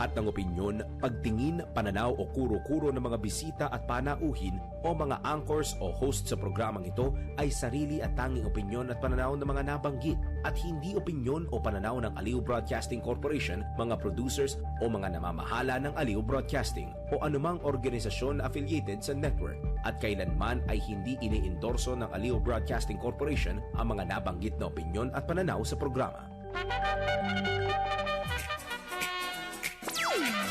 Lahat ng opinyon, pagtingin, pananaw o kuro-kuro ng mga bisita at panauhin o mga anchors o host sa programang ito ay sarili at tanging opinyon at pananaw ng mga nabanggit at hindi opinyon o pananaw ng Aliw Broadcasting Corporation, mga producers o mga namamahala ng Aliw Broadcasting o anumang organisasyon na affiliated sa network at kailanman ay hindi iniendorso ng Aliw Broadcasting Corporation ang mga nabanggit na opinyon at pananaw sa programa.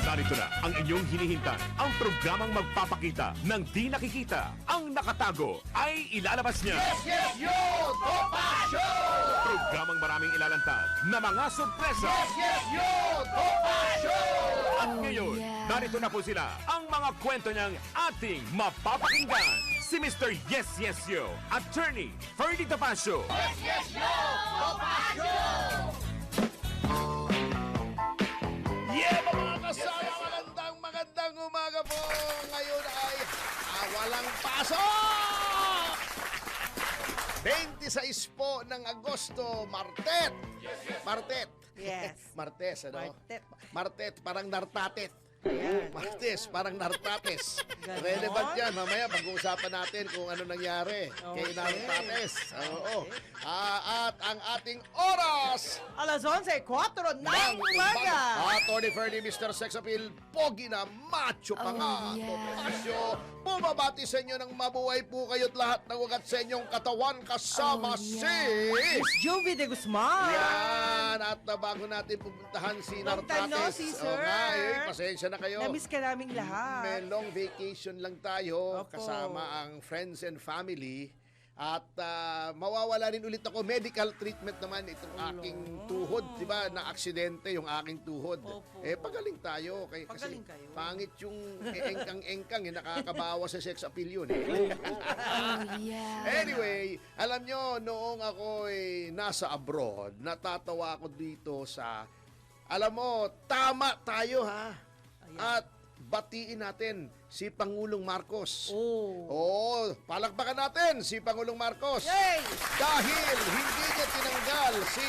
Narito na ang inyong hinihintay, ang programang magpapakita ng di nakikita. Ang nakatago ay ilalabas niya. Yes, yo! Topa Show! Programang maraming ilalantad na mga sorpresa. Yes, yo! Topa Show! At ngayon, narito na po sila, ang mga kwento niyang ating mapapakinggan. Si Mr. Yes, Yes, Yo, Attorney Ferdy Topacio. Yes, yo! Topa Show! Yeah, mga kasama, magandang umaga po. Ngayon ay walang pasok! 26 po ng Agosto, Martet. Martet. Yes. Martes, ano? Martet. Martet, parang nartatet. Ayan. Martes, parang nartates. Ganon? Relevant yan. Mamaya pag-uusapan natin kung ano nangyari kay Okay. nartates. Oo. At ang ating oras Alas 11:04 ng umaga. Attorney Ferdy, Mr. Sex Appeal, pogi na, macho pa nga. Topacio, bumabati sa inyo ng mabuhay po kayo't lahat ng ugat sa inyong katawan kasama si... Miss Juvie de Guzman. Yan! At bago natin pupuntahan si Long time no Nartates. see, Oo sir. nga, pasensya na kayo. Namiss ka naming lahat. May long vacation lang tayo Opo. kasama ang friends and family. At mawawala rin ulit ako. Medical treatment naman itong aking tuhod. Diba, na-aksidente yung aking tuhod. Opo. Pagaling tayo. Kasi Pagaling kayo. pangit yung engkang-engkang. Nakakabawa sa sex appeal yun. Anyway, alam nyo, noong ako nasa abroad, natatawa ako dito sa... Alam mo, tama tayo ha. Ayan. At batiin natin si Pangulong Marcos. Oh. Oo, palakpakan natin si Pangulong Marcos. Yay! Dahil hindi niya tinanggal si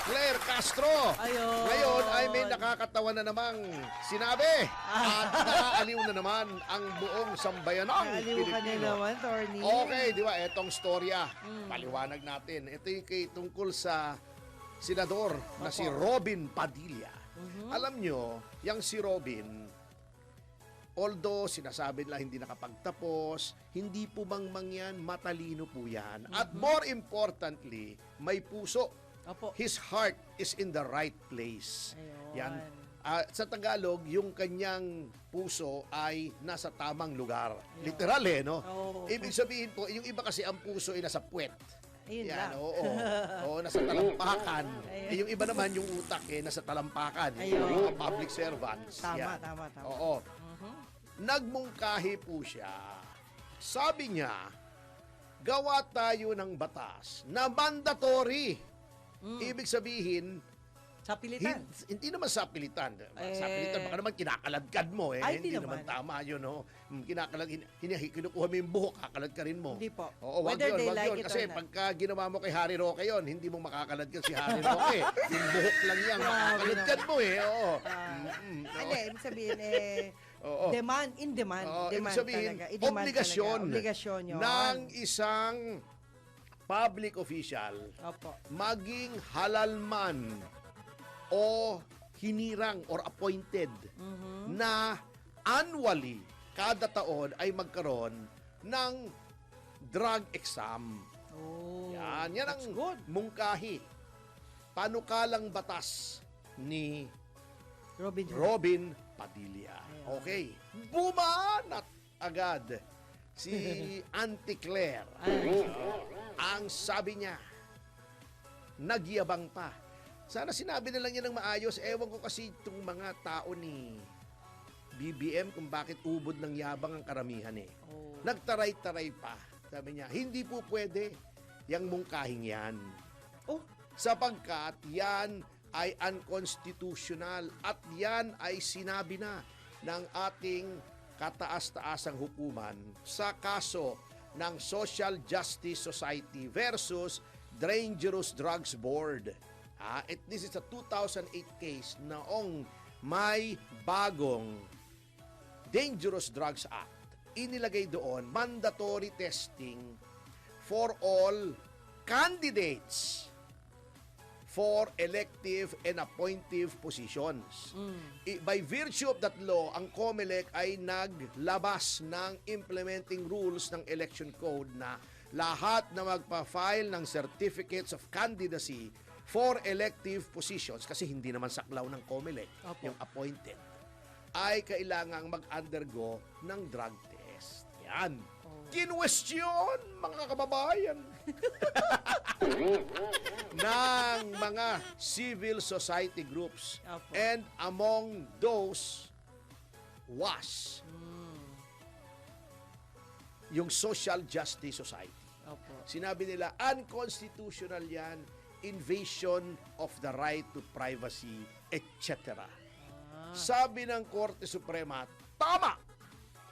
Claire Castro. Ayun. Ngayon ay may nakakatawa na namang sinabi. At naaaliw na naman ang buong sambayanang Aliw ka na Pilipino. naman, Torny. Okay, di ba? Etong storya. Paliwanag natin. Ito yung tungkol sa senador na si Robin Padilla. Alam nyo, yung si Robin, although sinasabi nila hindi nakapagtapos, hindi po mangyan, matalino po yan. At more importantly, may puso. Opo. His heart is in the right place. Ayun. Yan. Sa Tagalog, yung kanyang puso ay nasa tamang lugar. Literal no? Oo. Ibig sabihin po, yung iba kasi ang puso ay nasa puwet. Ayun Yan, lang. oo. Oo, nasa talampakan. Ayun. Yung iba naman, yung utak nasa talampakan. Ayun. Yung mga public servants. Tama, Yan. tama. Oo. Nagmungkahi po siya. Sabi niya, gawa tayo ng batas na mandatory. Ibig sabihin, Sa pilitan. hindi naman sa pilitan. Sa pilitan, baka naman kinakaladkad mo. Ay, Hindi hindi naman naman. tama yun. No? Kinukuha mo yung buhok, kakalad ka rin mo. Hindi po. Oo, wag Whether yun, they wag like yun. it Kasi or not. pagka ginawa mo kay Harry Roque yun, hindi mo makakalad ka si Harry Roque. Yung buhok lang yan, Grabe makakalad mo Oo. Hindi, ibig sabihin, Oo. demand, in demand. Oo, ibig Demand sabihin, talaga. I-demand obligasyon, talaga. Obligasyon yun. ng isang public official Opo. maging halal man o hinirang or appointed na annually, kada taon ay magkaroon ng drug exam. Oh, Yan ang that's good. mungkahi. Panukalang batas ni Robin Hood. Robin Padilla. Okay. Bumanat agad si Auntie Claire. Ang sabi niya, nagyabang pa. Sana sinabi na lang niya ng maayos. Ewan ko kasi itong mga tao ni BBM kung bakit ubod ng yabang ang karamihan Oh. Nagtaray-taray pa. Sabi niya, hindi po pwede yang mungkahing yan. Oh, Sapagkat yan ay unconstitutional at yan ay sinabi na ng ating kataas-taasang hukuman sa kaso ng Social Justice Society versus Dangerous Drugs Board. This is a 2008 case noong may bagong Dangerous Drugs Act. Inilagay doon mandatory testing for all candidates for elective and appointive positions. By virtue of that law, ang COMELEC ay naglabas ng implementing rules ng election code na lahat na magpa-file ng certificates of candidacy for elective positions, kasi hindi naman saklaw ng COMELEC Opo. yung appointed, ay kailangang mag-undergo ng drug test. Yan. Kinwestiyon, mga kababayan, ng mga civil society groups. Opo. And among those was yung Social Justice Society. Opo. Sinabi nila, unconstitutional yan, invasion of the right to privacy, etc. Sabi ng Korte Suprema, tama!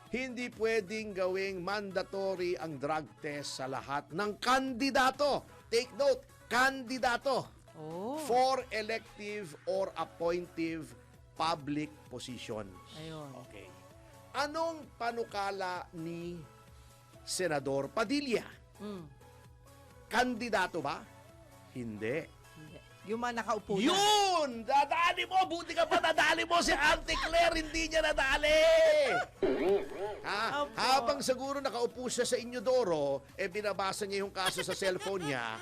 Hindi pwedeng gawing mandatory ang drug test sa lahat ng kandidato. Take note, kandidato Oh. for elective or appointive public positions. Ayun. Okay. Anong panukala ni Senador Padilla? Kandidato ba? Hindi. Hindi. Yung mga nakaupo na. Yun! Dadali mo! Buti ka pa nadali mo si Auntie Claire, hindi niya nadali! Opo. Habang siguro nakaupo siya sa Inodoro, binabasa niya yung kaso sa cellphone niya,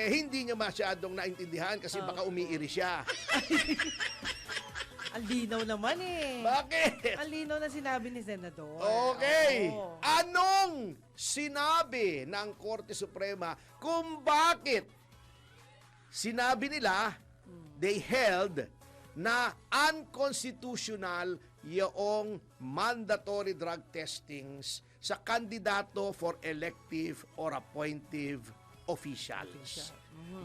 hindi niya masyadong naintindihan kasi baka umiiri siya. Ang linaw naman eh. Bakit? Ang linaw na sinabi ni Senador. Okay. Oo. Anong sinabi ng Korte Suprema kung bakit sinabi nila, they held na unconstitutional yung mandatory drug testings sa kandidato for elective or appointive officials.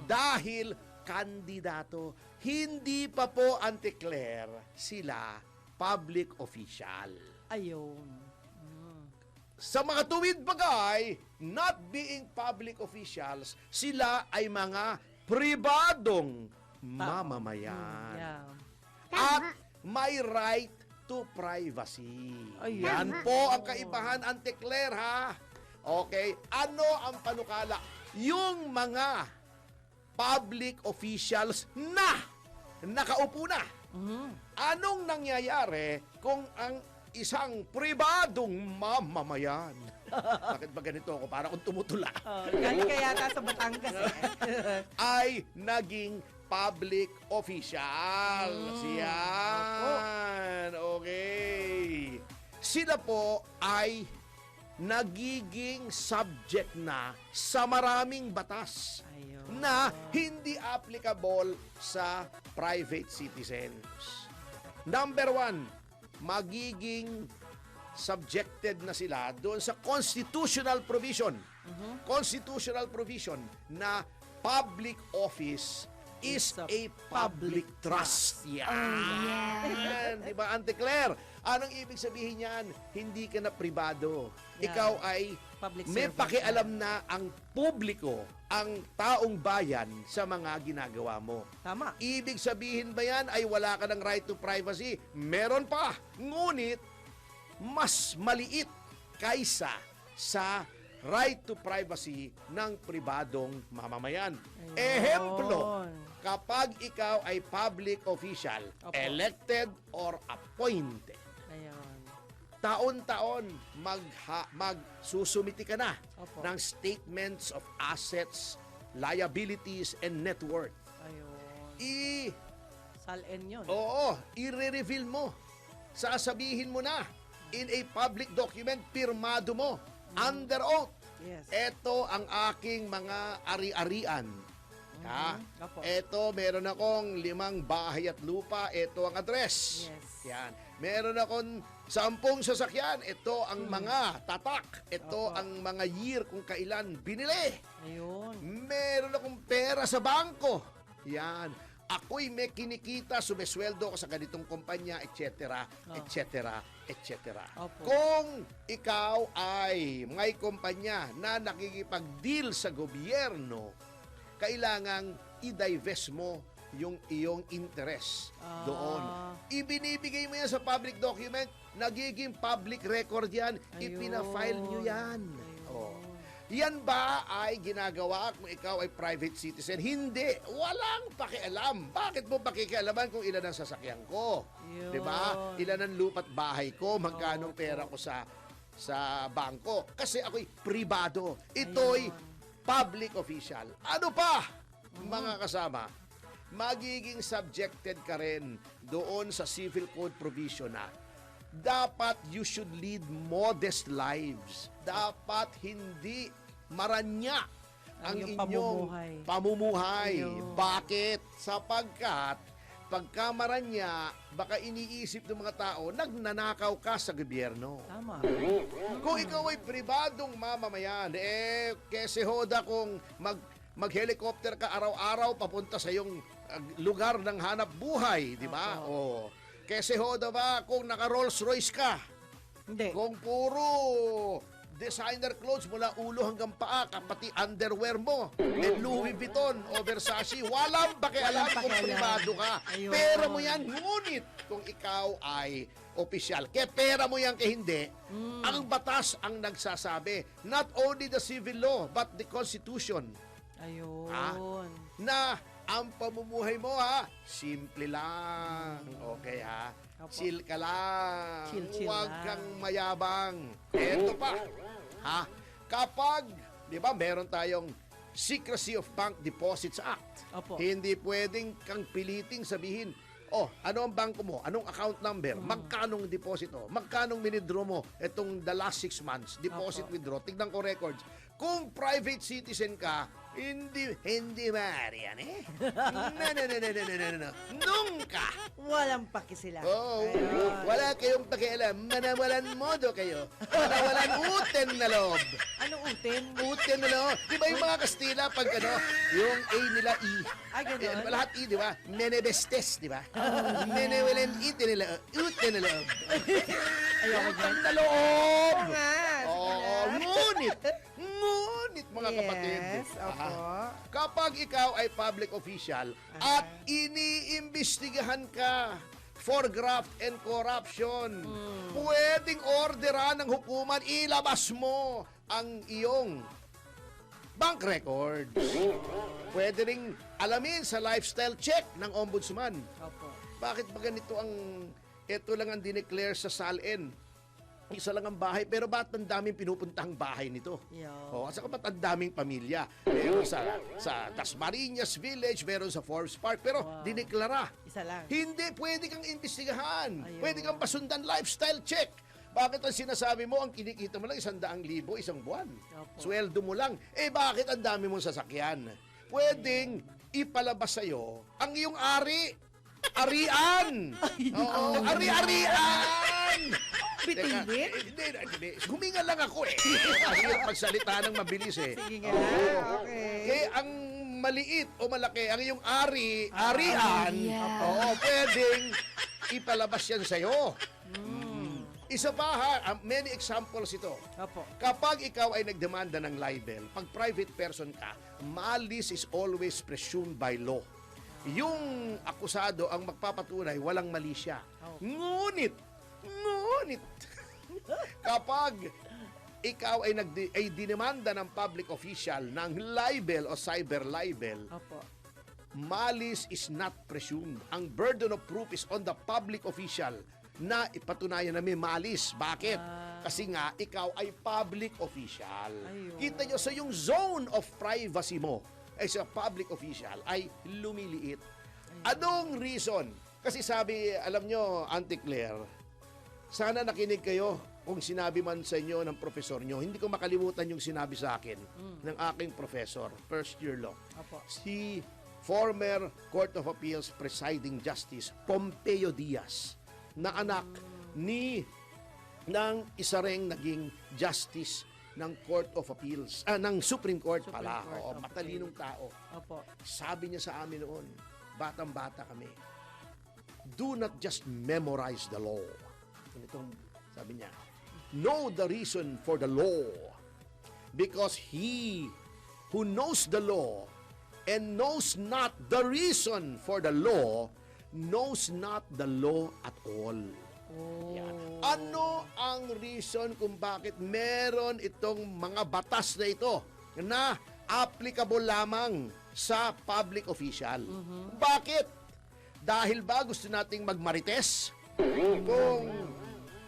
Dahil kandidato, hindi pa po Auntie Claire sila public official. Ayun. Sa mga tuwid bagay, not being public officials, sila ay mga pribadong mamamayan. Yeah. At may right to privacy. Ayun. Yan po ang kaibahan, Auntie Claire, ha? Okay, ano ang panukala? Yung mga public officials na nakaupo na. Anong nangyayari kung ang isang pribadong mamamayan? Bakit ba ganito ako? Para akong tumutula. Galing ka yata sa Batangas eh. Ay naging public officials. Yan. Okay. Sila po ay nagiging subject na sa maraming batas Ayun. na hindi applicable sa private citizens. Number one, magiging subjected na sila doon sa constitutional provision. Constitutional provision na public office is It's a a public trust. Yan. Di ba, Auntie Claire? Anong ibig sabihin niyan? Hindi ka na pribado. Yeah. Ikaw ay Public may servant pakialam na ang publiko, ang taong bayan sa mga ginagawa mo. Tama. Ibig sabihin ba yan ay wala ka ng right to privacy? Meron pa. Ngunit, mas maliit kaysa sa right to privacy ng pribadong mamamayan. Ayun. Ehemplo, kapag ikaw ay public official, Opo. elected or appointed, Ayun. taon-taon magsusumiti ka na Opo. ng statements of assets, liabilities, and net worth. Ayun. Sal-en yun. I-reveal mo. Sasabihin mo na in a public document, pirmado mo, under oath. Yes. Ito ang aking mga ari-arian. Opo. Ito, meron akong 5 bahay at lupa. Ito ang address. Yes. Yan. Meron akong 10 sasakyan. Ito ang mga tatak. Ito Opo. ang mga year kung kailan binili. Ayun. Meron akong pera sa bangko. Yan. Ako'y may kinikita, sumesweldo ko sa ganitong kumpanya, etc., etc., etc. Opo. Kung ikaw ay may kumpanya na nakikipag-deal sa gobyerno, kailangang i-divest mo yung iyong interest Ah. doon. Ibinibigay mo yan sa public document, nagiging public record yan, Ayun. ipina-file nyo yan. Ayun. Oh. Yan ba ay ginagawa kung ikaw ay private citizen? Hindi. Walang pakialam. Bakit mo pakikialaman kung ilan ang sasakyan ko? Yun. 'Di ba? Ilan ang lupa't bahay ko? Magkano pera ko sa bangko? Kasi ako'y pribado. Ito'y public official. Ano pa, mga kasama? Magiging subjected ka rin doon sa civil code provision na dapat you should lead modest lives. Dapat hindi maranya ang Ang iyong inyong pamumuhay. Ayun. Bakit? Sapagkat pagka maranya, baka iniisip ng mga tao, nagnanakaw ka sa gobyerno. Tama. Kung ikaw ay pribadong mamamayan, kese hoda kung mag-helicopter ka araw-araw papunta sa iyong lugar ng hanap buhay, di ba? O, kese hoda ba kung naka-Rolls Royce ka? Hindi. Kung puro designer clothes mula ulo hanggang paa, pati underwear mo, and Louis Vuitton o Versace, walang pakialam kung pribado ka. Ayun. Pera mo yan, ngunit kung ikaw ay opisyal, kaya pera mo yan kaya hindi, ang batas ang nagsasabi, not only the civil law, but the Constitution, Ayun. na ang pamumuhay mo simple lang. Okay Opo. Chill ka lang. Chill Huwag lang. kang mayabang. Eto pa. Kapag, di ba, meron tayong Secrecy of Bank Deposits Act. Opo. Hindi pwedeng kang piliting sabihin, ano ang bangko mo? Anong account number? Magkanong deposito? Magkanong withdraw mo? Itong the last 6 months, deposit Opo. withdraw. Tignan ko records. Kung private citizen ka, hindi maaari yan No. Nunca. Walang paki sila. Oh, wala kayong pakialam. Manawalan modo kayo. Manawalan uten na loob. Anong utin? Uten na loob. Di ba yung mga Kastila, pag yung A nila E. Ah, ganun? Lahat E, di ba? Menebestes, di ba? Menewalan ite nila. Uten na loob. Ayoko dyan. Na loob. Oo nga. Oo, ngunit mga kapatid. Yes, opo. Kapag ikaw ay public official at iniimbestigahan ka for graft and corruption, pwedeng orderan ng hukuman, ilabas mo ang iyong bank records. Pwede ring alamin sa lifestyle check ng ombudsman. Opo. Bakit ba ganito ito lang ang dineclare sa SALN? Isa lang ang bahay, pero ba't ang daming pinupuntahang bahay nito? Yo. At saka ba't ang daming pamilya? Meron sa Dasmariñas Village, meron sa Forbes Park, pero dineklara. Isa lang. Hindi, pwede kang imbestigahan. Ayun. Pwede kang pasundan lifestyle check. Bakit ang sinasabi mo, ang kinikita mo lang 100,000 isang buwan? Opo. Sweldo mo lang. Bakit ang dami mong sasakyan? Pwedeng ipalabas sa'yo ang iyong arian. Oo, ari-arian! Pitindi? Hindi. Huminga lang ako Hirap magsalita ng mabilis Sige nga. Oo. Okay. Kaya ang maliit o malaki, ang iyong arian, pwedeng ipalabas yan sa'yo. Isa pa many examples ito. Opo. Kapag ikaw ay nagdemanda ng libel, pag private person ka, malice is always presumed by law. Yung akusado ang magpapatunay, walang mali siya. Ngunit, kapag ikaw ay dinemanda ng public official ng libel o cyber libel, Opo. malice is not presumed. Ang burden of proof is on the public official na ipatunayan na may malis. Bakit? Kasi nga, ikaw ay public official. Ayun. Kita nyo, so yung zone of privacy mo as a public official ay lumiliit. Anong reason? Kasi sabi, alam nyo, Auntie Claire, sana nakinig kayo kung sinabi man sa inyo ng professor nyo. Hindi ko makalimutan yung sinabi sa akin ng aking professor, first year law. Opo. Si former Court of Appeals Presiding Justice Pompeo Diaz, na anak ng isa ring naging justice ng Court of Appeals, ng Supreme Court pala. Court, Oo, okay. matalinong tao. Opo. Sabi niya sa amin noon, batang-bata kami, do not just memorize the law. Ganitong sabi niya, know the reason for the law. Because he who knows the law and knows not the reason for the law, knows not the law at all. Oh. Yan. Ano ang reason kung bakit meron itong mga batas na ito na applicable lamang sa public official? Bakit? Dahil ba gusto nating magmarites? Kung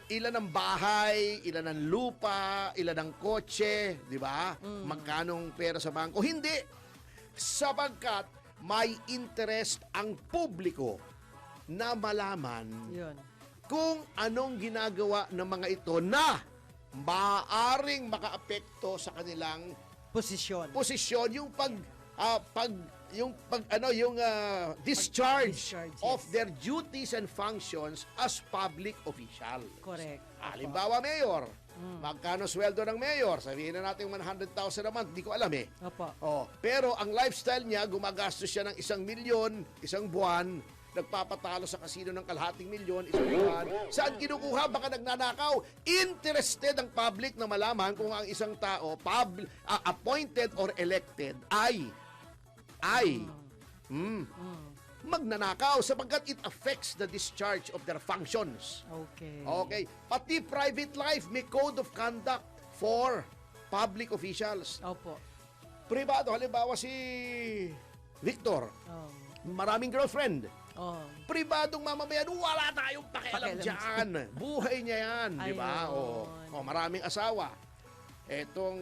ilan ang bahay, ilan ang lupa, ilan ang kotse, di ba? Magkanong pera sa bangko? Hindi. Sapagkat may interest ang publiko na malaman Yun. kung anong ginagawa ng mga ito na maaring makaapekto sa kanilang Posisyon. posisyon, yung discharge Discharge, of yes. their duties and functions as public official. Correct. Halimbawa, mayor. Magkano sweldo ng mayor? Sabihin na natin 100,000 a month. Di ko alam eh. Opo. Oh, pero ang lifestyle niya, gumagastos siya ng 1 milyon, isang buwan, nagpapatalo sa kasino ng 1,500,000, isang buwan. Saan kinukuha? Baka nagnanakaw. Interested ang public na malaman kung ang isang tao, appointed or elected, ay magnanakaw sapagkat it affects the discharge of their functions. Okay. Okay. Pati private life, may code of conduct for public officials. Opo. Privado, halimbawa si Victor, Oh. maraming girlfriend. Oh. Pribadong mamamayan, wala tayong pakialam Pakialam dyan. Buhay niya yan, di ba? Ayun. Maraming asawa. Etong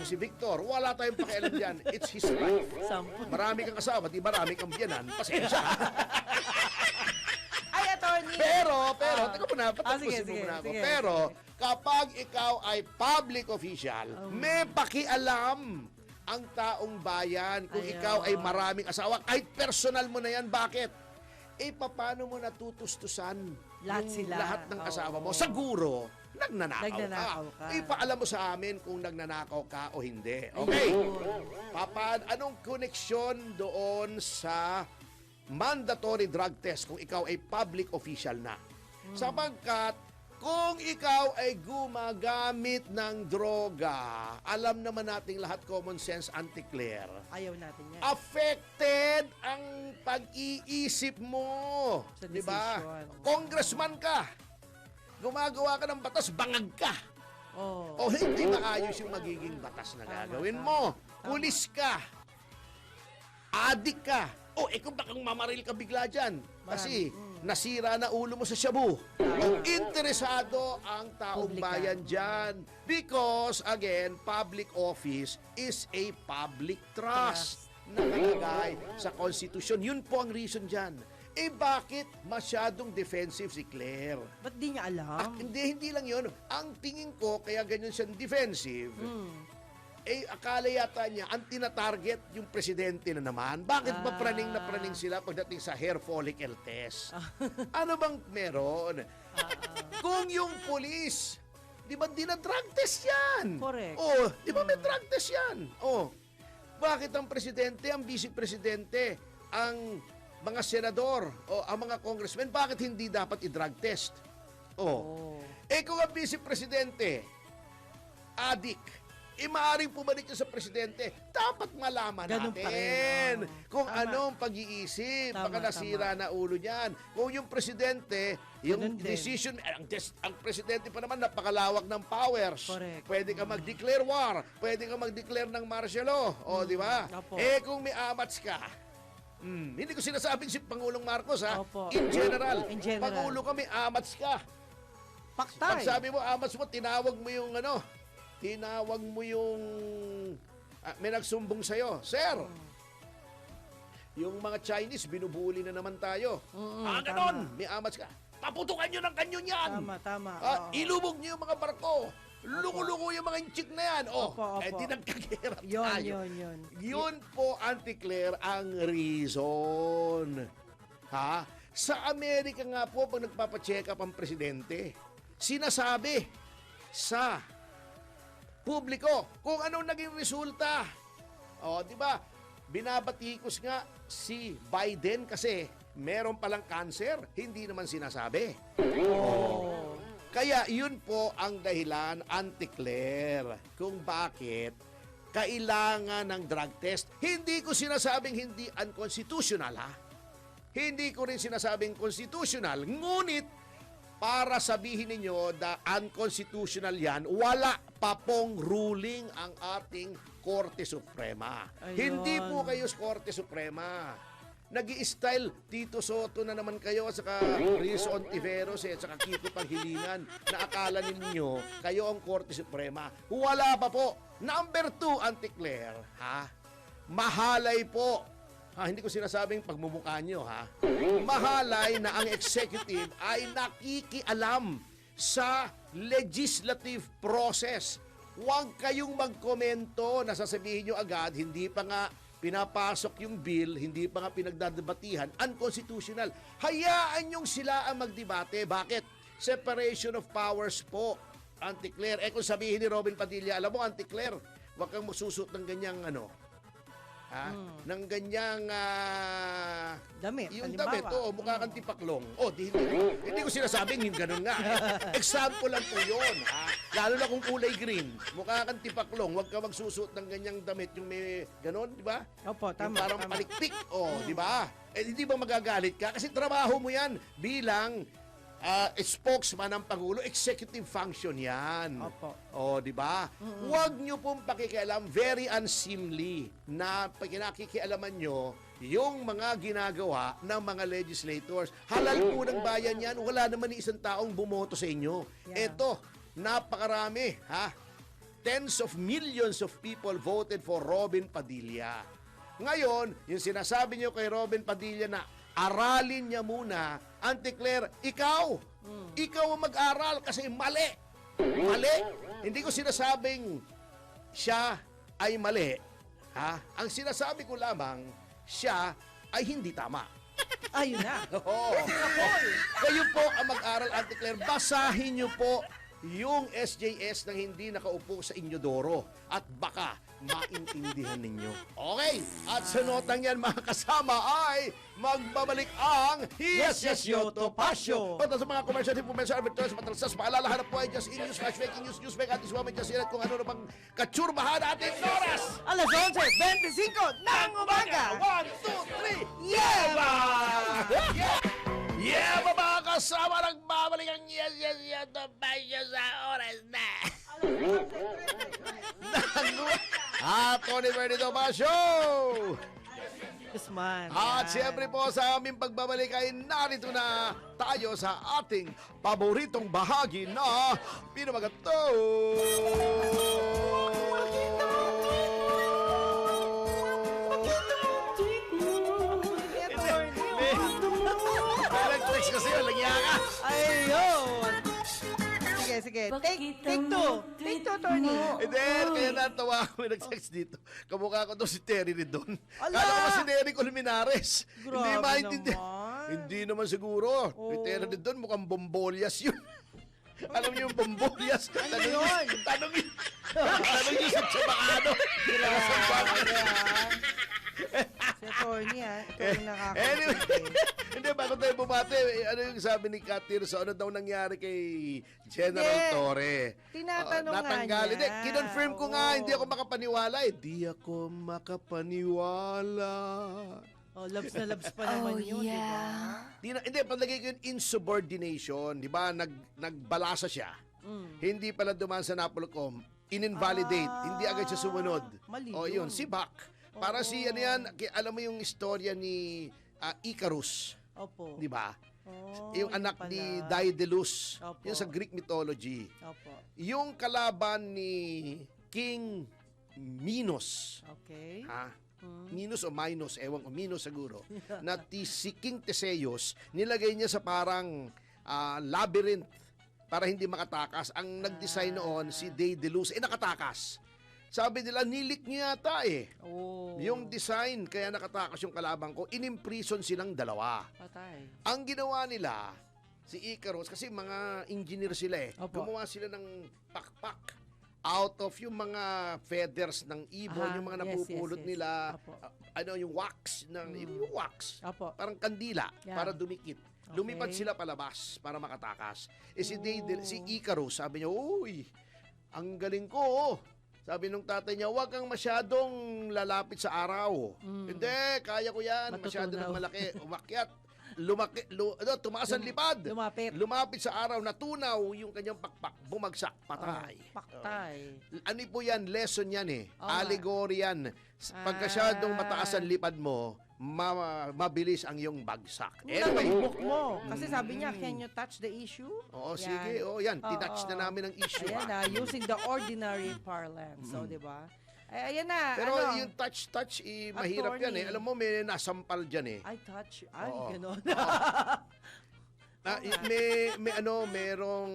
si Victor, wala tayong pakialam dyan. It's his life. Sampo. Marami kang asawa, di marami kang biyanan. Pasensya. Ay, attorney! Pero, Ah. teka muna, patapusin Sige, mo muna ako. sige, Pero, sige. kapag ikaw ay public official, may pakialam ang taong bayan kung Ayun. ikaw ay maraming asawa. Kahit personal mo na yan, bakit? Paano mo natutustusan Lahat yung sila. lahat ng asawa mo? Oo. Siguro, nagnanakaw ka. Ipaalam mo sa amin kung nagnanakaw ka o hindi. Okay? Anong koneksyon doon sa mandatory drug test kung ikaw ay public official na? Sapagkat kung ikaw ay gumagamit ng droga, alam naman nating lahat, common sense, anti-Claire, Ayaw natin yan. affected ang pag-iisip mo. Sa Di ba? decision. Congressman ka. Gumagawa ka ng batas, bangag ka. Oh. O hindi maayos yung magiging batas na gagawin mo. Pulis ka. Adik ka. O, kung bakang mamaril ka bigla dyan. Kasi nasira na ulo mo sa shabu. O, interesado ang taong Publika. bayan dyan. Because, again, public office is a public trust na nakalagay sa konstitusyon. Yun po ang reason dyan. Bakit masyadong defensive si Claire? Ba't di niya alam? Hindi lang yun. Ang tingin ko, kaya ganyan siyang defensive, akala yata niya, ang tinatarget yung presidente na naman. Bakit ba praning na praning sila pagdating sa hair follicle test? Ano bang meron? Kung yung police, di ba drug test yan? Correct. Oh, di ba may drug test yan? Oh, bakit ang presidente, ang vice-presidente, ang mga senador o ang mga congressmen, bakit hindi dapat i-drug test? Oh. Kung ang vice-presidente, adik, maaaring pumalik niya sa presidente, dapat malaman Ganun pa natin rin. kung Tama. anong pag-iisip, Tama, baka nasira na ulo niyan. Kung yung presidente, yung Ganun din. decision, ang presidente pa naman napakalawak ng powers. Correct. Pwede ka mag-declare war, pwede ka mag-declare ng martial law, o di ba? Opo. Kung may amats ka, hindi ko sinasabing si Pangulong Marcos, ha? Opo. In general, In general. Pangulo ka, may amats ka. Pag Paktay. sabi mo, amats mo, tinawag mo yung may nagsumbong sa'yo. Sir, yung mga Chinese, binubuli na naman tayo. Ganon, may amats ka. Paputukan nyo ng kanyon yan. Tama. Oo. Ilubog nyo yung mga barko. Luko-luko yung mga inchik na yan. Opo. Di nagkagirap Yun, tayo. yun. Yun po, Auntie Claire, ang reason. Ha? Sa Amerika nga po, pag nagpapacheck up ang presidente, sinasabi sa publiko kung anong naging resulta. O, di ba? Binabatikos nga si Biden kasi meron palang cancer, hindi naman sinasabi. Kaya yun po ang dahilan, Auntie Claire, kung bakit kailangan ng drug test. Hindi ko sinasabing hindi unconstitutional, ha? Hindi ko rin sinasabing constitutional. Ngunit, para sabihin ninyo na unconstitutional yan, wala pa pong ruling ang ating Korte Suprema. Ayun. Hindi po kayo sa Korte Suprema. Nag-i-style Tito Soto na naman kayo at saka Riz Ontiveros at saka Kiko Panghilingan na akala ninyo kayo ang Korte Suprema. Wala pa po. Number 2, Auntie Claire, ha? Mahalay po. Ha, hindi ko sinasabing pagmumukha nyo, ha? Mahalay na ang executive ay nakikialam sa legislative process. Huwag kayong magkomento na sasabihin nyo agad, hindi pa nga pinapasok yung bill, hindi pa nga pinagdadebatihan, unconstitutional. Hayaan yung sila ang magdebate. Bakit? Separation of powers po, Auntie Claire. Kung sabihin ni Robin Padilla, alam mo, Auntie Claire, huwag kang magsusot ng ganyang ng ganyang Damit, yung halimbawa. damit, mukha kang tipaklong. Hindi ko sinasabing yung ganun nga. Example lang po yun, ha? Lalo na kung kulay green, mukha kang tipaklong, huwag ka magsusuot ng ganyang damit, yung may ganun, di ba? Opo, Yung tama. parang tama. palikpik, di ba? Hindi ba magagalit ka? Kasi trabaho mo yan bilang spokesman ng Pangulo, executive function yan. Opo. Di ba? Huwag nyo pong pakikialam, very unseemly na pagkinakikialaman nyo yung mga ginagawa ng mga legislators. Halal po ng bayan yan, wala naman ni isang taong bumoto sa inyo. Yeah. Eto, napakarami, ha? Tens of millions of people voted for Robin Padilla. Ngayon, yung sinasabi nyo kay Robin Padilla na aralin niya muna, Auntie Claire, ikaw ang mag-aral kasi mali. Mali. Hindi ko sinasabing siya ay mali. Ha? Ang sinasabi ko lamang, siya ay hindi tama. Ayun na. Oo. Kayo po ang mag-aral, Auntie Claire. Basahin niyo po yung SJS na hindi nakaupo sa Inyodoro at baka maintindihan ninyo. Okay, at sa notang yan mga kasama ay magbabalik ang Yes, Yes, Yo, Topacio. Punta sa mga commercial information advertisers matalsas paalalahan po ay just in news, flash breaking news, newsbreak at iswamin just in kung ano na bang katsurbahan natin oras. Alas 11:25 ng umaga. 1, 2, 3, Yeah! Yeah! Yeah, mga kasama, nagbabalik ang Yes, Yes, Yo, Topacio sa oras na. Tony Bernito Topacio! Yes, man. At Yan. siyempre po sa aming pagbabalik ay narito na tayo sa ating paboritong bahagi na Pinamagato! Electrics kasi yun, lagyan ka! Ayun. Sige. Take two. Take two, Tony. And then, kaya natawa ako, may nag-text dito. Kamukha ko to si Terry Ridon. Ala! Kala ko si Terry Colmenares. Hindi Grabe maintindihan. naman. Hindi naman siguro. Si Oo. Terry Ridon mukhang bombolyas yun. Alam niyo yung bombolyas? Ano yun? Tanong niyo sa Chabacano. Si Tony, Tony nakakapagod. Anyway, hindi, bago tayo bumate, ano yung sabi ni Kat Tirso, ano daw nangyari kay General Hindi. Torre? Tinatanong nga Natanggal. niya. Hindi, kinonfirm ko nga, Oo. hindi ako makapaniwala. Hindi ako makapaniwala. Labs na labs pa naman yun, di ba? Hindi, palagay ko yun insubordination. Di ba? Nagbalasa siya. Hindi pala dumaan sa Napolcom. In-invalidate. Hindi agad siya sumunod. Mali Yun, yun. si Bak. Para si ano yan, alam mo yung istorya ni Icarus. Opo. Di ba? Yun Yung anak pala. ni Daedalus. Opo. Yung sa Greek mythology. Opo. Yung kalaban ni King Minos. Okay. Ha? Minos o Minos, ewan ko, Minos siguro. Na si King Teseus, nilagay niya sa parang labyrinth para hindi makatakas. Ang nag-design noon, si Daedalus, nakatakas. Sabi nila, nilik niya yata Oh. Yung design, kaya nakatakas yung kalaban ko, in-imprison silang dalawa. Patay. Ang ginawa nila, si Icarus, kasi mga engineer sila Opo. gumawa sila ng pakpak out of yung mga feathers ng ibon, Aha, yung mga yes, napupulot yes. nila, Opo. yung wax, yung wax, Opo. parang kandila, Yeah. para dumikit. Okay. Lumipad sila palabas para makatakas. Si Oh. Icarus, sabi niya, uy, ang galing ko, Sabi nung tatay niya, huwag kang masyadong lalapit sa araw. Hindi, kaya ko yan. Masyado Matutunaw. ng malaki. Umakyat. Tumaas ang lipad. Lumapit. Sa araw, natunaw yung kanyang pakpak. Bumagsak, patay. Paktay. Ano po yan? Lesson yan eh. Oo nga. Allegory yan. Pag masyadong mataas ang lipad mo, mabilis ang iyong bagsak. Anyway. Book mo. Kasi sabi niya, can you touch the issue? Oo, sige. Oo, yan. Tinouch Oo. na namin ang issue. Ayan ha? na, using the ordinary parlance. So, di ba? Ay, ayan na. Pero ano? yung touch, mahirap yan eh. Attorney. Alam mo, may nasampal dyan eh. I touch. Ay, Oo. gano'n. Merong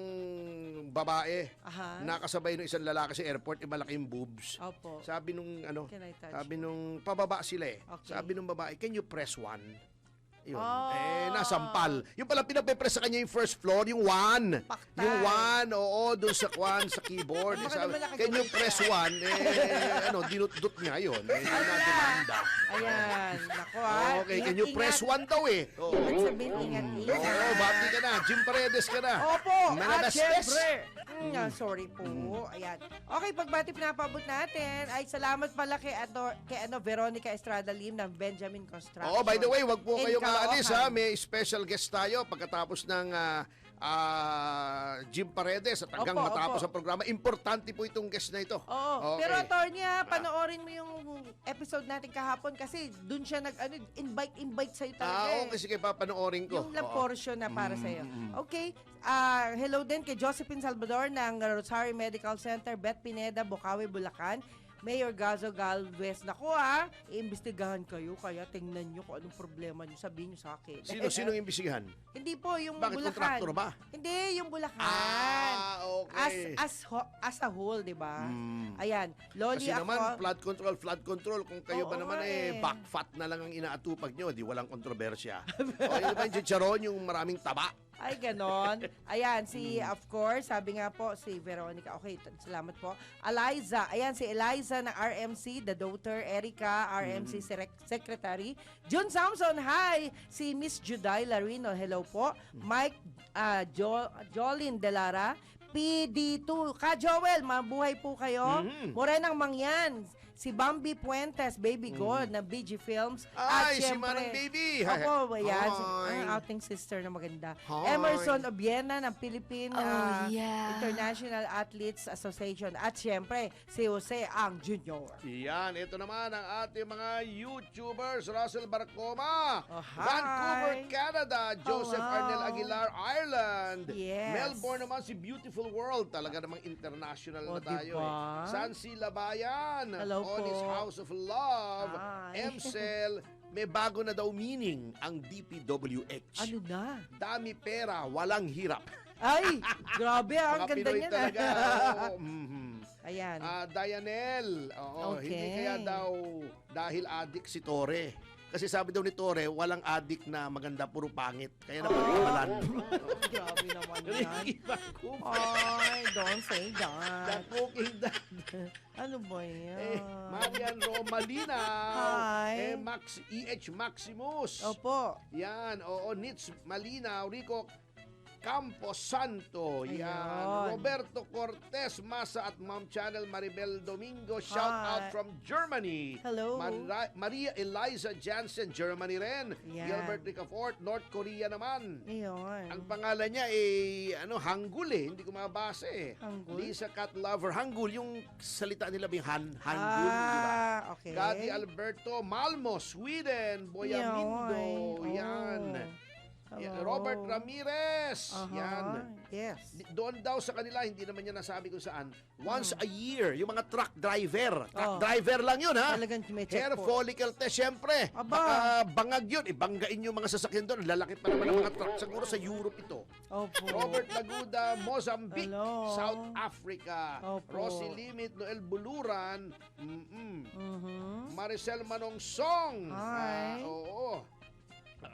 babae Aha. nakasabay ng isang lalaki sa airport, malaking boobs. Opo. Sabi nung Can I touch? sabi nung pababa sila eh. Okay. Sabi nung babae, can you press one? Yun. Oh. Nasampal. Yung pala pinape-press sa kanya yung first floor, yung one. Paktay. Yung one, oo, doon sa sa keyboard. Baka naman nakagawa can you siya. press one? Dinut-dut niya yun. Na-demanda. Ayan. Naku Okay, can you press one daw eh? Oo. Ibig sabihin, ingat-ingat. Oo, bati ka na. Jim Paredes ka na. Opo, at Manabastes. syempre. Sorry po. Ayan. Okay, pagbati pinapabot natin, ay salamat pala kay Veronica Estrada Lim ng Benjamin Construction. Oh, by the way, wag po In kayong aalis ha. Caloocan. May special guest tayo pagkatapos ng Jim Paredes at hanggang Opo, matapos opo. ang programa. Importante po itong guest na ito. Oo. Okay. Pero attorney, panoorin mo yung episode natin kahapon kasi dun siya invite sa'yo talaga. Okay, sige, papanoorin ko. Yung lang Oo. portion na para sa'yo. Okay. Hello din kay Josephine Salvador ng Rosario Medical Center, Beth Pineda, Bukawi, Bulacan. Mayor Gazo Galvez. Naku iimbestigahan kayo, kaya tingnan nyo kung anong problema nyo, sabihin nyo sa akin. Sinong imbisigahan? Hindi po, yung Bakit Bulacan. kontraktor ba? Hindi, yung Bulacan. Okay. As a whole, di ba? Ayan, Loli Kasi ako. naman, flood control. Kung kayo ba Oo naman nga eh. back fat na lang ang inaatupag nyo, di walang kontrobersya. O, yun ba yung chicharon, yung maraming taba? Ay, ganon. Ayan, of course, sabi nga po, si Veronica. Okay, salamat po. Eliza. Ayan, si Eliza ng RMC, the daughter, Erica, RMC Secretary. June Samson, hi! Si Miss Juday Larino, hello po. Mike Jolin Delara, PD2. Ka Joel, mabuhay po kayo. Morenang Mangyan. Si Bambi Puentes, Baby God, na BG Films. Ay, si syempre, Manang Baby. Opo, ayan. Hi. Ang outing sister na maganda. Hi. Emerson Obiena ng Philippine yeah. International Athletes Association. At syempre, si Jose Ang Jr. Yan, ito naman ang ating mga YouTubers. Russell Barcoma, Oh, hi. Vancouver, Canada. Joseph Hello. Arnel Aguilar, Ireland. Yes. Melbourne naman si Beautiful World. Talaga namang international Oh, na tayo. diba? Sansi Labayan. Hello Onis po. House of Love. Hi. MCEL. May bago na daw meaning ang DPWH. Ano na? Dami pera, walang hirap. Ay, grabe ang Mga ganda Pinoy niya talaga. na. Oo, mhm. Ayan. Dianel, oo, Okay. hindi kaya daw dahil adik si Tore. Kasi sabi daw ni Tore, walang adik na maganda, puro pangit. Kaya napagkawalan. Grabe naman yan. Iba ko. Ay, don't say that. That cooking that. Ano ba yan? Marian Romalina. Hi. E.H. Maximus. Opo. Yan, oo, Nitz Malinaw, Rico Camposanto. Yan. Ayun. Roberto Cortez Masa at Mom Channel Maribel Domingo. Shout Hi. out from Germany. Hello. Maria Eliza Jansen, Germany rin. Yan. Gilbert Ricafort, North Korea naman. Ayun. Ang pangalan niya Hangul eh. Hindi ko mabasa eh. Hangul? Lisa Cat Lover. Hangul, yung salita nila yung Hangul, di ba? Okay. Gadi Alberto Malmo, Sweden. Boyamindo. Yan. Hello. Robert Ramirez. Aha. Yan. Yes. Doon daw sa kanila, hindi naman niya nasabi kung saan. Once a year, yung mga truck driver. Oh. Truck driver lang yun, ha? Talagang may check Hair po. follicle test, syempre. Aba. Baka bangag yun. Ibanggain yung mga sasakyan doon. Lalaki pa naman ang mga truck. Siguro sa Europe ito. Opo. Robert Laguda, Mozambique, Hello. South Africa. Opo. Rosie Limit, Noel Buluran. Mhm. Maricel Manongsong. Hi. Oo.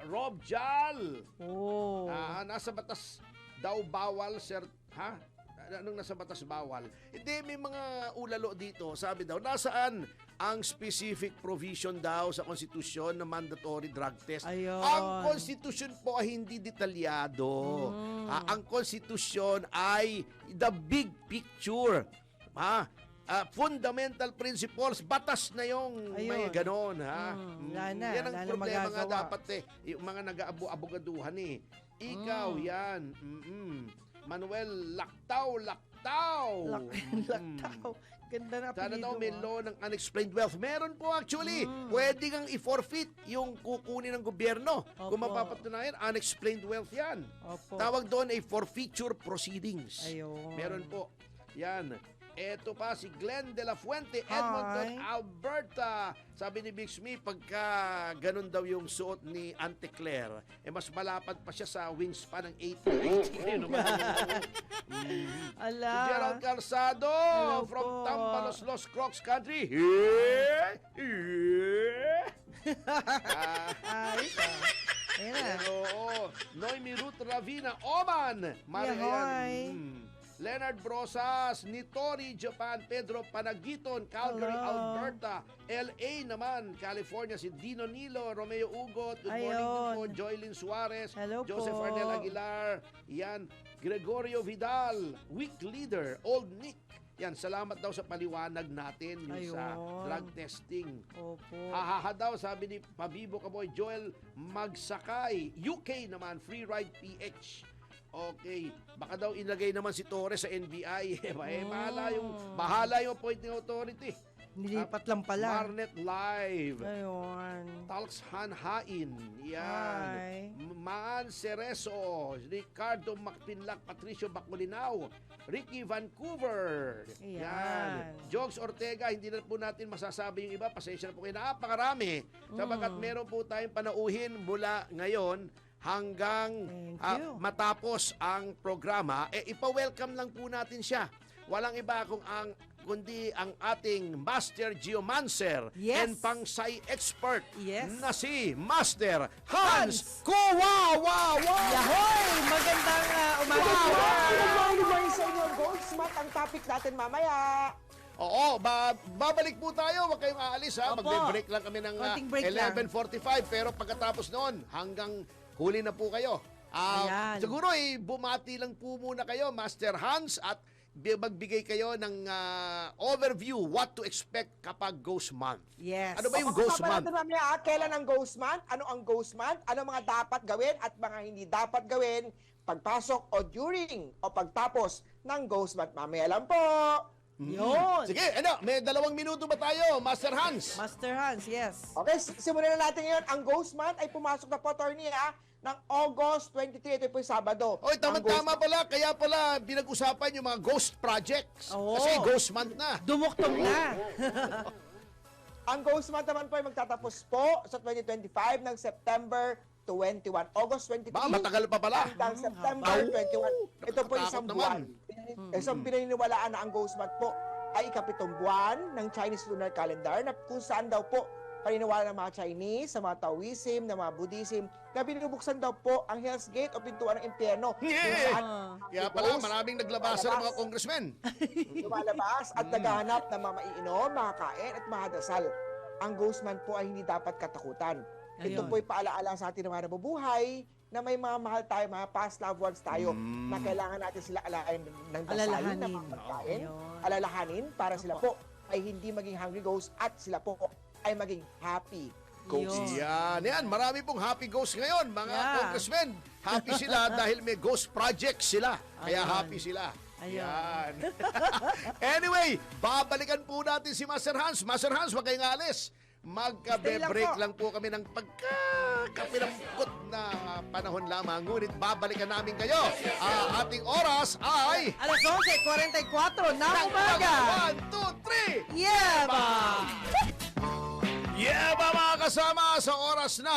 Rob Jal. Oh. Nasa batas daw bawal, sir. Ha? Anong nasa batas bawal? Hindi, may mga ulalo dito. Sabi daw, nasaan ang specific provision daw sa konstitusyon na mandatory drug test? Ayun. Ang konstitusyon po ay hindi detalyado. Ang konstitusyon ay the big picture. fundamental principles, batas na yung may Ayun. ganon, ha? wala na, Yan ang wala na problema nga magagawa. dapat yung mga nag-abogaduhan Ikaw, yan. Manuel Lactao. Laktaw. Ganda na Sana daw apelido. may law ng unexplained wealth. Meron po actually. Pwede kang i-forfeit yung kukunin ng gobyerno. Kung Opo. mapapatunayan, unexplained wealth yan. Opo. Tawag doon ay forfeiture proceedings. Ayun. Meron po. Yan. Eto pa si Glenn de la Fuente, Edmonton, Hi. Alberta. Sabi ni Big Smee, pagka ganun daw yung suot ni Auntie Claire, mas malapad pa siya sa wingspan ng 80. Ayun naman. Ala. Si Gerald Calzado Hello from po. Tambalos, Los Crocs Country. Ayos ah. Ayan na. Oo. Noemi Ruth Ravina, Oman. Mari, Yeah, ayan. hi. Leonard Brosas, Nitori, Japan, Pedro Panagiton, Calgary, Hello. Alberta, LA naman, California, si Dino Nilo, Romeo Ugot, good morning Ayun. din po, Joylyn Suarez, Hello Joseph po. Arnel Aguilar, yan, Gregorio Vidal, Week Leader, Old Nick, yan, salamat daw sa paliwanag natin yung sa Ayun. drug testing. Opo. Hahaha daw, sabi ni Pabibo Kaboy, Joel Magsakay, UK naman, Free Ride PH. Okay, baka daw ilagay naman si Torres sa NBI. Bahala yung appointing authority. Nilipat lang pala. Marnet Live. Ayun. Talks Hanhain. Yan. Hi. Maan Cereso. Ricardo Macpinlac. Patricio Bacolinaw. Ricky Vancouver. Yan. Jogs Ortega. Hindi na po natin masasabi yung iba. Pasensya na po kayo. Napakarami. Sabagat meron po tayong panauhin mula ngayon hanggang Thank you. matapos ang programa, ipa-welcome lang po natin siya. Walang iba kundi ang ating Master Geomancer Yes. and Pangsay Expert Yes. na si Master Hans Kuwawawa! Yahoy! Magandang umaga. Good morning sa inyo, Goldsmart. Ang topic natin mamaya. Oo, babalik po tayo. Huwag kayong aalis ha. Opo. Magbe-break lang kami ng Konting break lang. 11:45. Pero pagkatapos noon, hanggang huli na po kayo. Ayan. Siguro bumati lang po muna kayo, Master Hans, at magbigay kayo ng overview what to expect kapag Ghost Month. Yes. Ano ba yung Ghost Pag-usapan Month? natin mamaya, kailan ang Ghost Month? Ano ang Ghost Month? Ano mga dapat gawin at mga hindi dapat gawin pagpasok o during o pagtapos ng Ghost Month? Mamaya lang po. Yun. Sige, may 2 minuto ba tayo, Master Hans? Master Hans, yes. Okay, simulan na natin ngayon. Ang Ghost Month ay pumasok na po, attorney, ng August 23. Ito po yung Sabado. Oy, Ang tama-tama pala. Kaya pala pinag-usapan yung mga ghost projects. Oo. Kasi Ghost Month na. Dumuktong na. Ang Ghost Month naman po ay magtatapos po sa 2025 ng September 21. August 23. Matagal pa pala. Hanggang September 21. Ito po isang Nakakatakot buwan. naman. Isang pinaniniwalaan na ang Ghost Month po ay ikapitong buwan ng Chinese Lunar Calendar na kung saan daw po paniniwala ng mga Chinese, sa mga Taoism, ng mga Buddhism, na binubuksan daw po ang Hell's Gate o pintuan ng impyerno. Kung saan Kaya pala maraming naglabasan ng mga congressmen. lumalabas at naghahanap ng mga maiinom, mga kain at mga dasal. Ang Ghost Month po ay hindi dapat katakutan. Ito Ayun. po ay paalaala sa atin ng mga nabubuhay na may mga mahal tayo, mga past loved ones tayo na kailangan natin sila alain ng dasal, Alalahanin. ng mga pagkain, Ayun. alalahanin para sila po ay hindi maging hungry ghost at sila po ay maging happy ghost. Yun. Yan. Marami pong happy ghost ngayon, mga Yeah. congressmen. Happy sila dahil may ghost project sila. Kaya Ayun. happy sila. Ayun. Yan. Anyway, babalikan po natin si Master Hans. Master Hans, huwag kayong alis. Magka-break Stay lang po kami ng pagkakapilambot na panahon lamang. Ngunit babalikan namin kayo. Ating oras ay... Alas 11:44 na umaga. 1, 2, 3! Yeah, ba? Yeah ba mga kasama sa oras na...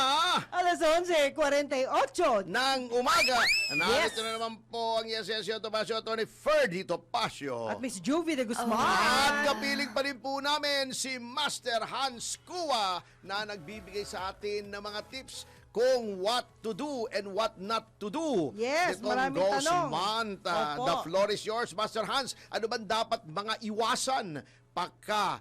Alas 11:48. ng umaga. Narito Yes. na naman po ang Yesensio Topacio, Tony Ferdy Topacio. At Miss Juvie de Guzman. At kapiling pa rin po namin si Master Hans Kua na nagbibigay sa atin ng mga tips kung what to do and what not to do. Yes, Itong maraming Ghost tanong. Month. Opo. The floor is yours, Master Hans. Ano bang dapat mga iwasan pagka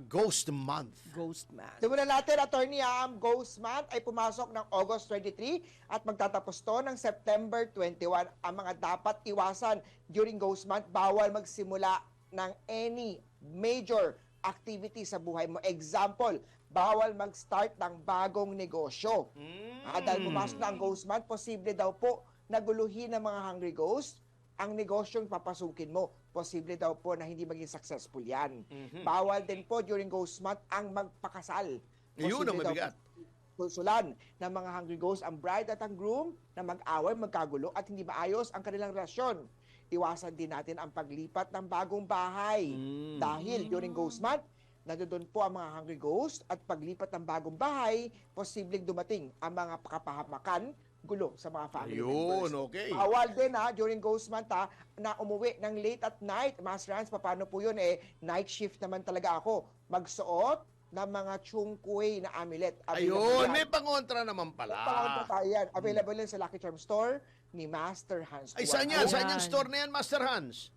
Ghost Month? Ghost Man. Simulan natin, attorney, ang Ghost Month ay pumasok ng August 23 at magtatapos to ng September 21. Ang mga dapat iwasan during Ghost Month, bawal magsimula ng any major activity sa buhay mo. Example, bawal mag-start ng bagong negosyo. Dahil pumasok na ang ghost month, posible daw po naguluhin ng mga hungry ghost ang negosyong papasukin mo. Posible daw po na hindi maging successful yan. Bawal din po during ghost month ang magpakasal. Yun ang Posible daw mabigat. susulan ng mga hungry ghosts ang bride at ang groom na mag-away, magkagulo at hindi maayos ang kanilang relasyon. Iwasan din natin ang paglipat ng bagong bahay. Dahil during ghost month, nandoon po ang mga hungry ghosts at paglipat ng bagong bahay, posibleng dumating ang mga kapahamakan, gulo sa mga family members. Yun, okay. Bawal din during ghost month na umuwi ng late at night. Master Hans, paano po yun? Night shift naman talaga ako. Magsuot ng mga chungkuy na amulet. Ayun, may pangontra naman pala. Pangontra tayo yan. Available yan sa Lucky Charm Store ni Master Hans. Ay, saan yan? Saan Ayan. yung store na yan, Master Hans?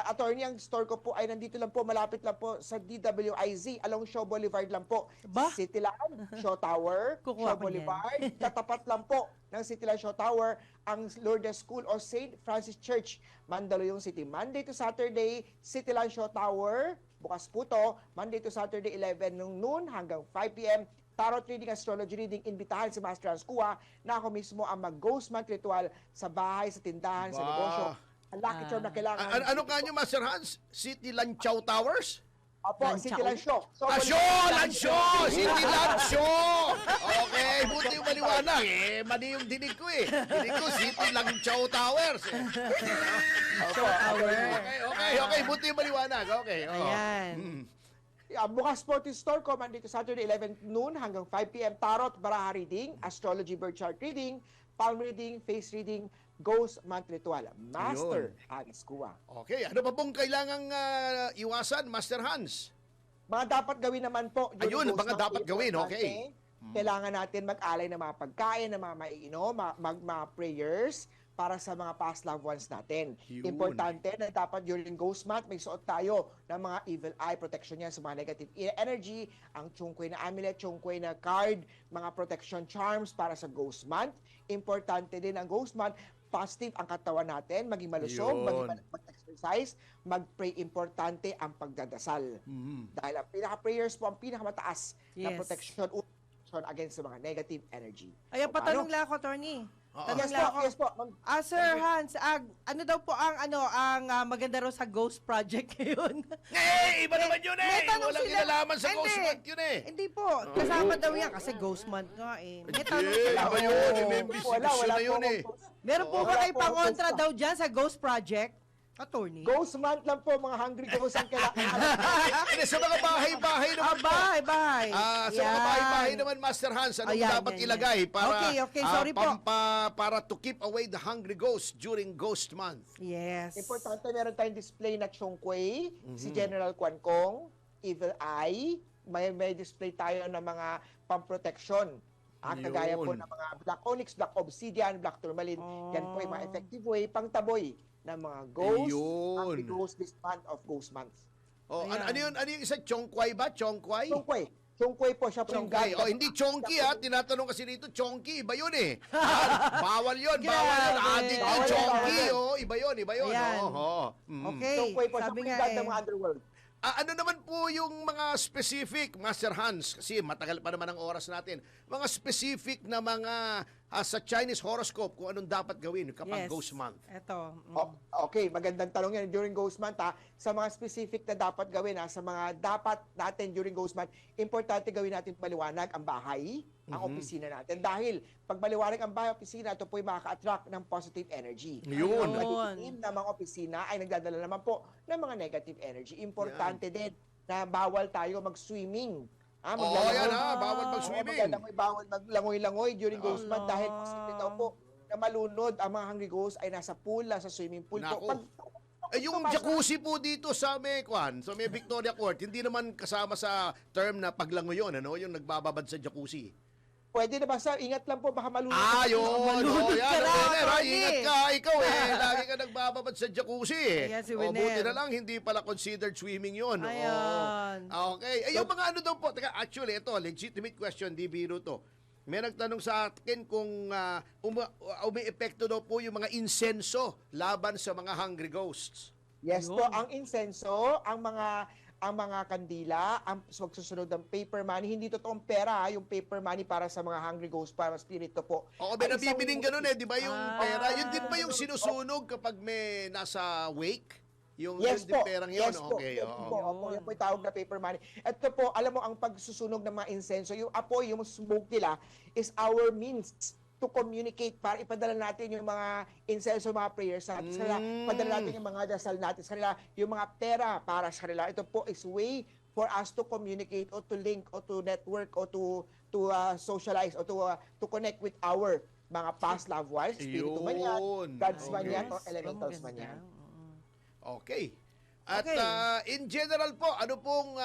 Attorney, ang store ko po ay nandito lang po, malapit lang po sa DWIZ, along Shaw Boulevard lang po. Ba? Cityland, Shaw Tower, Kukuha Shaw ko Boulevard. Katapat lang po ng Cityland Shaw Tower, ang Lourdes School o St. Francis Church, Mandaluyong City. Monday to Saturday, Cityland Shaw Tower, bukas po to, Monday to Saturday, 11 noon hanggang 5 p.m. Tarot reading, astrology reading, imbitahan si Master Hans Kua na ako mismo ang mag-ghost month ritual sa bahay, sa tindahan, sa Ba. negosyo. Ang lucky charm na kailangan. Ano kanyo, Master Hans? City Lanchaw Towers? Opo, Lanchaw? Cityland Shaw. So, Lansyo! City Lansyo! Okay, buti yung maliwanag. Mali yung dinig ko Dinig ko, City Lanchaw Towers. Opo, Okay, buti yung maliwanag. Okay. Ayan. bukas po yung store ko, Monday to Saturday, 11 noon hanggang 5 p.m. Tarot, Baraha reading, astrology, birth chart reading, palm reading, face reading, ghost month ritual. Master Hans Kua. Okay, ano pa pong kailangang iwasan, Master Hans? Mga dapat gawin naman po. Ayun, ghost mga month dapat gawin, okay. Kailangan natin mag-alay ng mga pagkain, ng mga maiinom, mga prayers para sa mga past loved ones natin. Yun. Importante na dapat during ghost month, may suot tayo ng mga evil eye protection yan sa mga negative energy, ang chungkoy na amulet, chungkoy na card, mga protection charms para sa ghost month. Importante din ang ghost month, positive ang katawan natin, maging malusog, Yun. maging mag-exercise, mag-pray, importante ang pagdadasal. Dahil ang pinaka-prayers po, ang pinakamataas na Yes. protection against sa mga negative energy. Ayan, So, patanong paano? lang ako, attorney. Tanong Yes lang po, ako. yes po. Ma'am. Sir Hans, ano daw po ang maganda raw sa ghost project ngayon? Iba naman yun May tanong Walang sila. kinalaman sa Hindi. ghost month yun Hindi po, kasama daw yan kasi ghost month nga eh. May tanong Hindi, sila. iba yun. May Wala investigation na yun po. Meron po Oo, ba wala kayo po pangontra akong daw dyan sa ghost project? Attorney? Ghost month lang po, mga hungry ghosts ang kailangan. Hindi, sa mga bahay-bahay naman po. Bahay. Sa mga Yan. bahay-bahay naman, Master Hans, anong Ayan, dapat yan, ilagay para Okay, sorry po. para to keep away the hungry ghosts during ghost month? Yes. Importante, meron tayong display na Chongquay, si General Kwan Kong, Evil Eye, may display tayo ng mga pamprotection. Kagaya po Yun. ng mga Black Onyx, Black Obsidian, Black Tourmaline. Yan po yung mga effective way, pangtaboy ng mga ghosts, Ayun. hungry ghosts this month of ghost month. Ano Ayan. yung isa? Chongkway ba? Chongkway? Chongquay po siya po yung Chongkway. gamit. Hindi chonky Tinatanong kasi dito, chonky. Iba yun bawal yun. Grabe. Adik yun, Bawal yun, chonky. bawal Iba yun. Ayan. Okay. Okay, Chongquay po siya sabi po nga yung gamit eh. ng mga underworld. Ano naman po yung mga specific, Master Hans, kasi matagal pa naman ang oras natin, mga specific na mga sa Chinese horoscope kung anong dapat gawin kapag Yes. ghost month. Eto. Okay, magandang tanong yan. During ghost month, sa mga specific na dapat gawin, sa mga dapat natin during ghost month, importante gawin natin maliwanag ang bahay, ang opisina natin. Dahil pag maliwanag ang bahay, opisina, ito po yung makaka-attract ng positive energy. Yun. Ang madidilim na mga opisina ay nagdadala naman po ng mga negative energy. Importante din na bawal tayo mag-swimming. Yan bawal mag-swimming. Bawal maglangoy-langoy during ghost month Allah. dahil posible daw po na malunod ang mga hungry ghosts ay nasa pool, sa swimming pool Naku. po. Yung jacuzzi po dito sa may Victoria Court, hindi naman kasama sa term na paglangoy yun, yung nagbababad sa jacuzzi. Pwede na ba sa ingat lang po baka malunod. Yun. Malunod ka na, Tony. Ingat ka. Ikaw lagi ka nagbababad sa jacuzzi. Ayan, si Buti Winer. na lang, hindi pala considered swimming yun. Ayan. Okay. Yung mga ano daw po, actually, ito, legitimate question, di biro to. May nagtanong sa akin kung umi-epekto daw po yung mga insenso laban sa mga hungry ghosts. Yes Yun. po, ang insenso, ang mga kandila, ang magsusunod ng paper money, hindi totoong pera, yung paper money para sa mga hungry ghost, para spirito po. Oo, may Ay, isang- nabibiling ganun eh, di ba yung Ah. pera? Yun din ba yung sinusunog kapag may nasa wake? Yung Yes yun din po. perang yun? Yes po. Okay, Yes oo. po. Opo, yan po yung tawag na paper money. Ito po, alam mo, ang pagsusunog ng mga insenso, yung apoy, yung smoke nila, is our means to communicate para ipadala natin yung mga insenso, mga prayers sa kanila, padala natin yung mga dasal natin sa kanila, yung mga pera para sa kanila. Ito po is way for us to communicate or to link or to network or to socialize or to connect with our mga past loved ones, spirito man yan, Yun. gods man Okay. yan, or elementals man Maganda. yan. Okay. At Okay. in general po, ano pong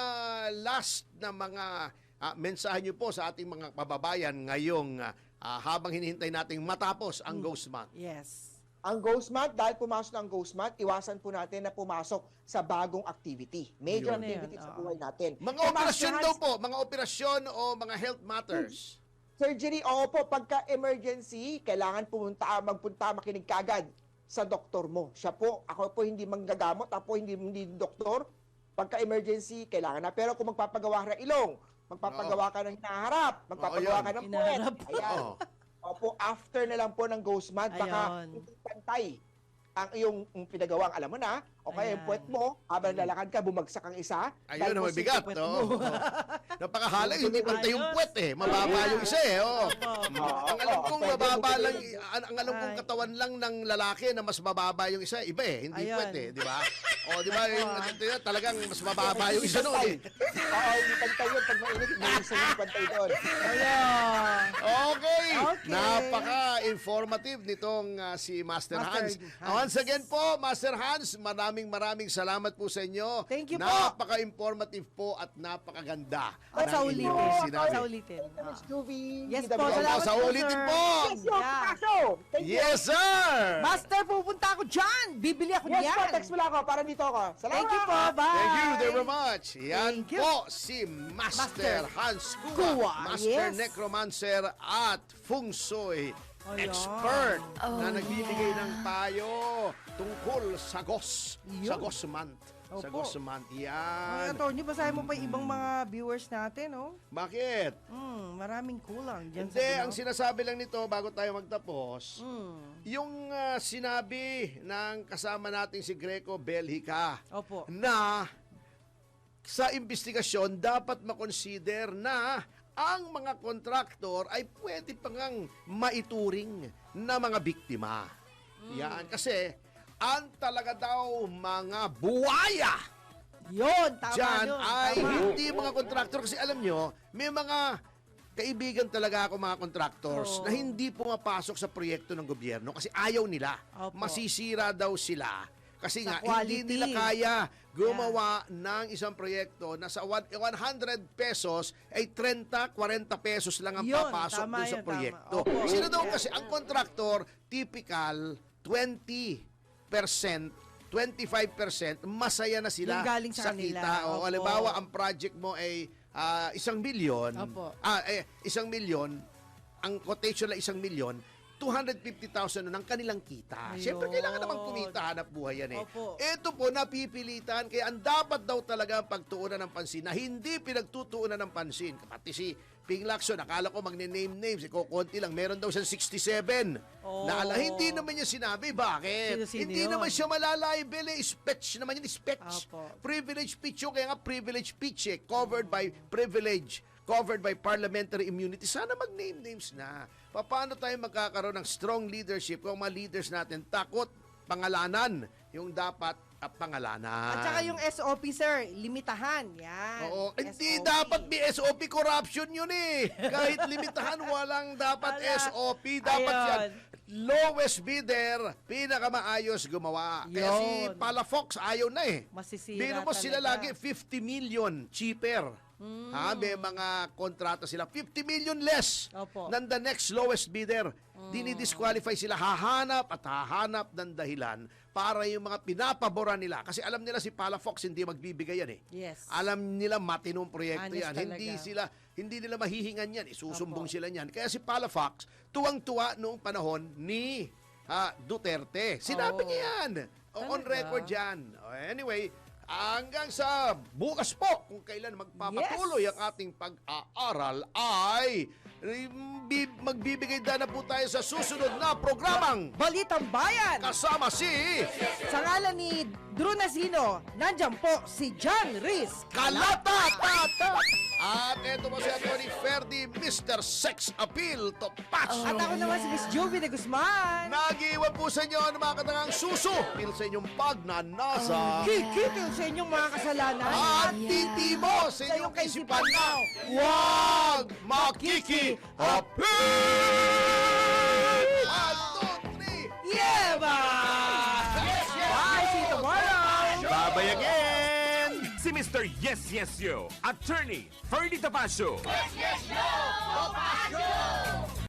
last na mga mensahe niyo po sa ating mga kababayan ngayong habang hinihintay nating matapos ang Ghost Month? Yes. Ang Ghost Month, dahil pumasok na ang Ghost Month, iwasan po natin na pumasok sa bagong activity. Major Yun. activity Yun, sa oo. buhay natin. Mga Eh, operasyon Master daw Hans, po, mga operasyon o mga health matters. Surgery, oo po, pagka emergency, kailangan magpunta, makinig kagad sa doktor mo. Siya po, ako po hindi manggagamot, ako po hindi doktor. Pagka emergency, kailangan na. Pero kung magpapagawa ka ng ilong, magpapagawa ka ng hinaharap, magpapagawa yun. ka ng puwet, Hinaharap. ayan. Oo. Opo, after na lang po ng Ghost Month, baka Ayun. hindi pantay ang iyong pinagawang, alam mo na, o kaya yung Ayan. puwet mo, habang lalakad ka, bumagsak ang isa. Ayun, dahil po mabigat. puwet Oo. mo. Napakahala, hindi pantay yung Ayos. puwet eh. Mababa yung isa eh. Oo. Ang alam kong Pwede mababa mo lang, pwede. ang alam kong Ay. katawan lang ng lalaki na mas mababa yung isa, iba eh. Hindi Ayun. puwet eh, di ba? O, di ba, yung, talagang mas mababa yung isa noon eh. Oo, hindi pantay yun. Pag mainit, may isa yung pantay doon. Ayan. Okay. Okay. Napaka-informative nitong si Master Hans. Hans. Once again po, Master Hans, maraming salamat po sa inyo. Thank you po. Napaka-informative po at napakaganda. At sa ng ulitin. inyong sinabi. Sa ulitin. Miss Juvie, Yes DWI. po, salamat Sa po, ulitin sir. po. Yes, yung Yeah. kaso. Thank you. Yes, sir! Master, pupunta ako dyan. Bibili ako Yes yan. po, text mo lang ako para dito ako. Salamat. Thank you po. Bye. Thank you very much. Yan Thank you. po si Master Hans Kua, Kua, Master yes. Necromancer at Feng Shui Ayan. expert na nagbibigay ng payo tungkol sa Yun. Ghost Month. Sa Opo. Ghost Month. Ay, Yan. Tony, basahin mo pa yung ibang mga viewers natin, oh. Bakit? Maraming kulang dyan Hindi, ang sa sinasabi lang nito bago tayo magtapos, Mm. yung sinabi ng kasama nating si Greco Belhica Opo. na sa investigasyon dapat makonsider na ang mga kontraktor ay pwede pangang maituring na mga biktima. Yan, kasi ang talaga daw mga buwaya Yun, tama dyan yun. ay Tama. hindi mga kontraktor. Kasi alam nyo, may mga kaibigan talaga ako mga contractors Oo. na hindi pumapasok sa proyekto ng gobyerno kasi ayaw nila. Opo. Masisira daw sila. Kasi Sa nga, hindi quality. nila kaya gumawa ng isang proyekto na sa 100 pesos ay 30, 40 pesos lang ang Yun, papasok tama dun sa yun, proyekto. tama. Opo. Sila daw kasi, ang kontraktor, typical, 20%, 25%, masaya na sila Yung galing sa kanila. kita. O, Opo. halimbawa, ang project mo ay 1 milyon. Opo. 1 milyon, ang quotation na 1 milyon, 250,000 na ng kanilang kita. Ayun. Siyempre, kailangan naman kumita, hanap buhay yan eh. Opo. Ito po, napipilitan, kaya ang dapat daw talaga ang pagtuunan ng pansin na hindi pinagtutuunan ng pansin. Pati si Ping Lacson, akala ko magne-name names, konti lang, meron daw siyang 67. Oh. Hindi naman niya sinabi, bakit? Sino-sino Hindi yun? naman siya malalibel eh, speech naman yun, speech. Opo. Privilege speech yun, kaya nga privilege speech eh, covered by privilege, covered by parliamentary immunity. Sana mag-name names na. Paano tayo magkakaroon ng strong leadership kung mga leaders natin takot pangalanan yung dapat pangalanan. At saka yung SOP, sir, limitahan. Yan. Oo, hindi SOP. dapat may SOP, corruption yun eh. Kahit limitahan, walang dapat Wala. SOP. Dapat Ayun. yan. Lowest bidder, pinakamaayos gumawa. Kaya si Yun. Palafox ayaw na eh. Masisira Bino mo sila talaga. lagi 50 million cheaper. Ha, may mga kontrata sila 50 million less Opo. than the next lowest bidder. Dinidisqualify sila, hahanap ng dahilan para yung mga pinapaboran nila. Kasi alam nila si Palafox hindi magbibigay yan eh. Yes. Alam nila matinong proyekto Honest yan. talaga. Hindi nila mahihingan yan. Isusumbong Opo. sila niyan. Kaya si Palafox, tuwang-tuwa noong panahon ni Duterte. Sinabi Oh. niya yan. On Talaga? record yan. Anyway, hanggang sa bukas po, kung kailan magpapatuloy Yes. ang ating pag-aaral ay magbibigay na po tayo sa susunod na programang Balitang Bayan! kasama si Sa ngalan ni Drew Nasino, nandyan po si John Riz. Kalata-tata! At ito po si Atty. Ferdy, Mr. Sex Appeal to Patch. At ako naman si Miss Juvie de Guzman. Nag-iwan po sa inyo ang mga katangang suso pil sa inyong pagnanasa. Kikitil sa inyong mga kasalanan. At titimo sa inyong kaisipan na huwag makiki-appeal! 1, 2, 3! Yeah, bye! Bye! See you tomorrow! Babay again! Si Mr. Yes Yes Yo, Attorney Ferdy Tapasio.